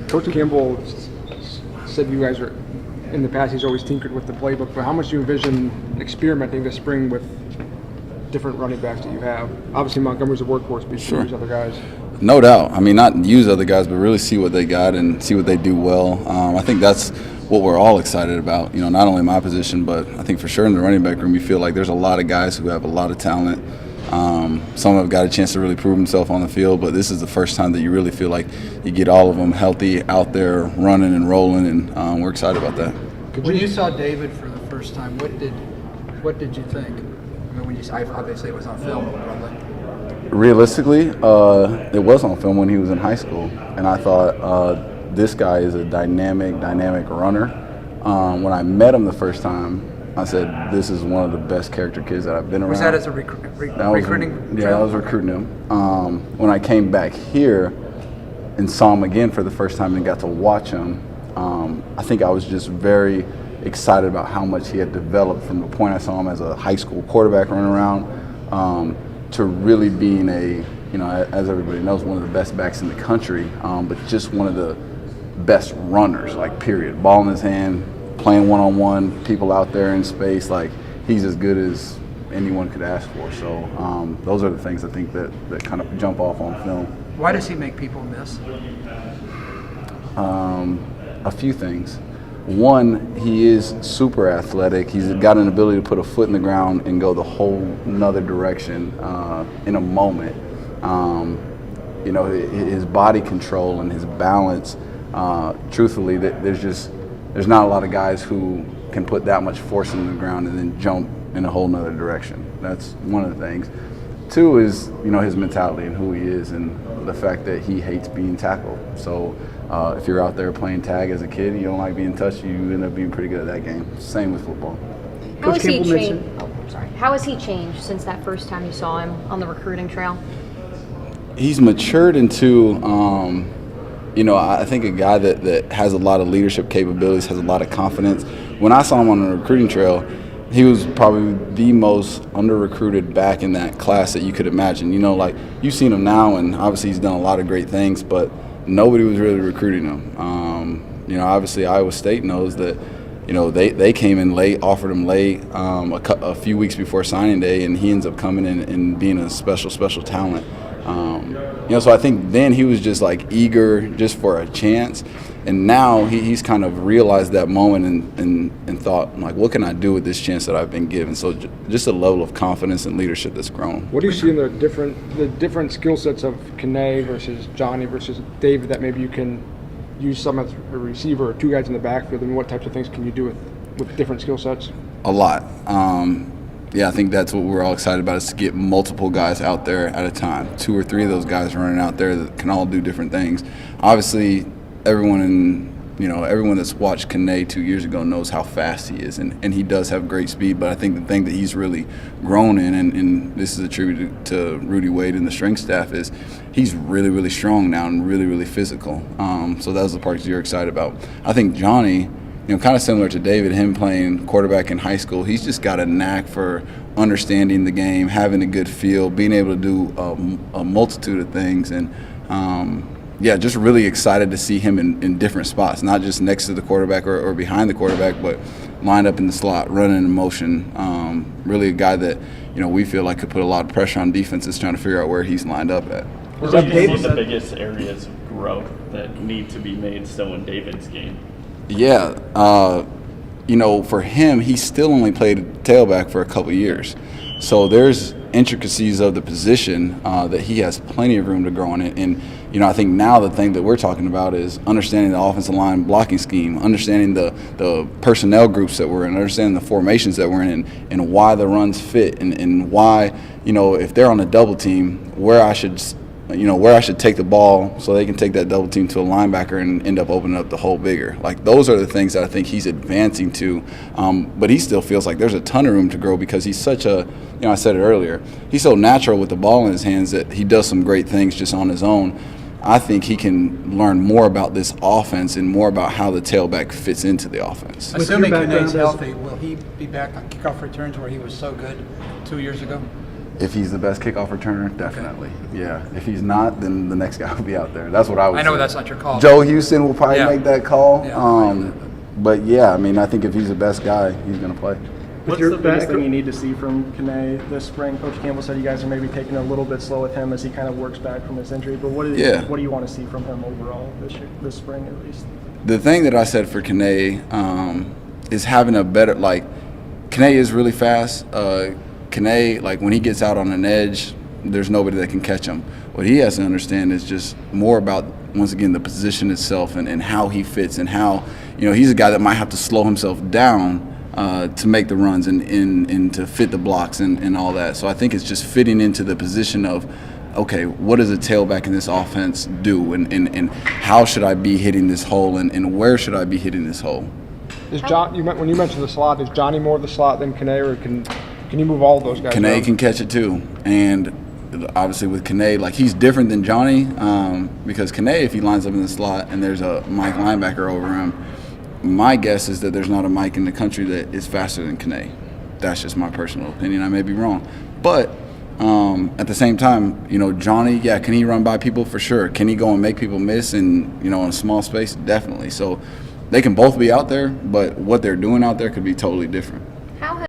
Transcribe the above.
Coach Campbell said you guys are, in the past, he's always tinkered with the playbook, but how much do you envision experimenting this spring with different running backs that you have? Obviously, Montgomery's a workhorse, but you should use other guys. No doubt. I mean, not use other guys, but really see what they got and see what they do well. I think that's what we're all excited about. You know, not only my position, but I think for sure in the running back room, you feel like there's a lot of guys who have a lot of talent. Some have got a chance to really prove themselves on the field, but this is the first time that you really feel like you get all of them healthy out there running and rolling, and we're excited about that. When you saw David for the first time, what did you think? I mean, obviously it was on film, probably. Realistically, it was on film when he was in high school, and I thought this guy is a dynamic runner. When I met him the first time, I said, this is one of the best character kids that I've been around. Was that as a recruiting? Yeah, I was recruiting him. When I came back here and saw him again for the first time and got to watch him, I think I was just very excited about how much he had developed from the point I saw him as a high school quarterback running around to really being a, you know, as everybody knows, one of the best backs in the country, but just one of the best runners, like, period. Ball in his hand, playing one-on-one, people out there in space, like, he's as good as anyone could ask for. So those are the things I think that kind of jump off on film. Why does he make people miss? A few things. One, he is super athletic. He's got an ability to put a foot in the ground and go the whole nother direction in a moment. You know, his body control and his balance, truthfully, there's not a lot of guys who can put that much force in the ground and then jump in a whole nother direction. That's one of the things. Two is, you know, his mentality and who he is and the fact that he hates being tackled. So if you're out there playing tag as a kid and you don't like being touched, you end up being pretty good at that game. Same with football. How has he changed? How has he changed since that first time you saw him on the recruiting trail? He's matured into, you know, I think a guy that has a lot of leadership capabilities, has a lot of confidence. When I saw him on the recruiting trail, he was probably the most under-recruited back in that class that you could imagine. You know, like, you've seen him now, and obviously he's done a lot of great things, but nobody was really recruiting him. You know, obviously Iowa State knows that, you know, they came in late, offered him late a few weeks before signing day, and he ends up coming in and being a special talent. You know, so I think then he was just like eager just for a chance, and now he's kind of realized that moment and thought, like, what can I do with this chance that I've been given? So just a level of confidence and leadership that's grown. What do you see in the different skill sets of Kene versus Johnny versus David that maybe you can use some as a receiver or two guys in the backfield? I mean, what types of things can you do with different skill sets? A lot. Yeah, I think that's what we're all excited about, is to get multiple guys out there at a time. 2 or 3 of those guys running out there that can all do different things. Obviously, everyone that's watched Kene 2 years ago knows how fast he is, and he does have great speed. But I think the thing that he's really grown in, and this is attributed to Rudy Wade and the strength staff, is he's really, really strong now and really, really physical. So those are the parts you're excited about. I think Johnny, you know, kind of similar to David, him playing quarterback in high school, he's just got a knack for understanding the game, having a good feel, being able to do a multitude of things, and yeah, just really excited to see him in different spots, not just next to the quarterback or behind the quarterback, but lined up in the slot, running in motion. Really a guy that, you know, we feel like could put a lot of pressure on defenses trying to figure out where he's lined up at. What do you see the biggest areas of growth that need to be made still in David's game? Yeah, you know, for him, he still only played tailback for a couple years. So there's intricacies of the position that he has plenty of room to grow in it. And, you know, I think now the thing that we're talking about is understanding the offensive line blocking scheme, understanding the personnel groups that we're in, understanding the formations that we're in, and why the runs fit, and why, you know, if they're on a double team, where I should take the ball so they can take that double team to a linebacker and end up opening up the hole bigger. Like, those are the things that I think he's advancing to. But he still feels like there's a ton of room to grow because he's such a, you know, I said it earlier, he's so natural with the ball in his hands that he does some great things just on his own. I think he can learn more about this offense and more about how the tailback fits into the offense. Assuming Kane's healthy, will he be back on kickoff returns where he was so good 2 years ago? If he's the best kickoff returner, definitely. Yeah. If he's not, then the next guy will be out there. That's what I would I know say. that's not your call. Joe Houston will probably Yeah. make that call. Yeah. But yeah, I mean, I think if he's the best guy, he's going to play. What's the biggest thing you need to see from Kane this spring? Coach Campbell said you guys are maybe taking a little bit slow with him as he kind of works back from his injury. But what do you want to see from him overall this spring at least? The thing that I said for Kane is having a better, like, Kane is really fast. Kane, like, when he gets out on an edge, there's nobody that can catch him. What he has to understand is just more about, once again, the position itself and how he fits and how, he's a guy that might have to slow himself down to make the runs and to fit the blocks and all that. So I think it's just fitting into the position of, okay, what does a tailback in this offense do, and how should I be hitting this hole, and where should I be hitting this hole? Is John? When you mentioned the slot, is Johnny more the slot than Kane, or can you move all of those guys? Kane can catch it too, and obviously with Kane, like, he's different than Johnny because Kane, if he lines up in the slot and there's a Mike linebacker over him, my guess is that there's not a Mike in the country that is faster than Kane. That's just my personal opinion. I may be wrong, but at the same time, Johnny, yeah, can he run by people? For sure. Can he go and make people miss in a small space? Definitely. So they can both be out there, but what they're doing out there could be totally different.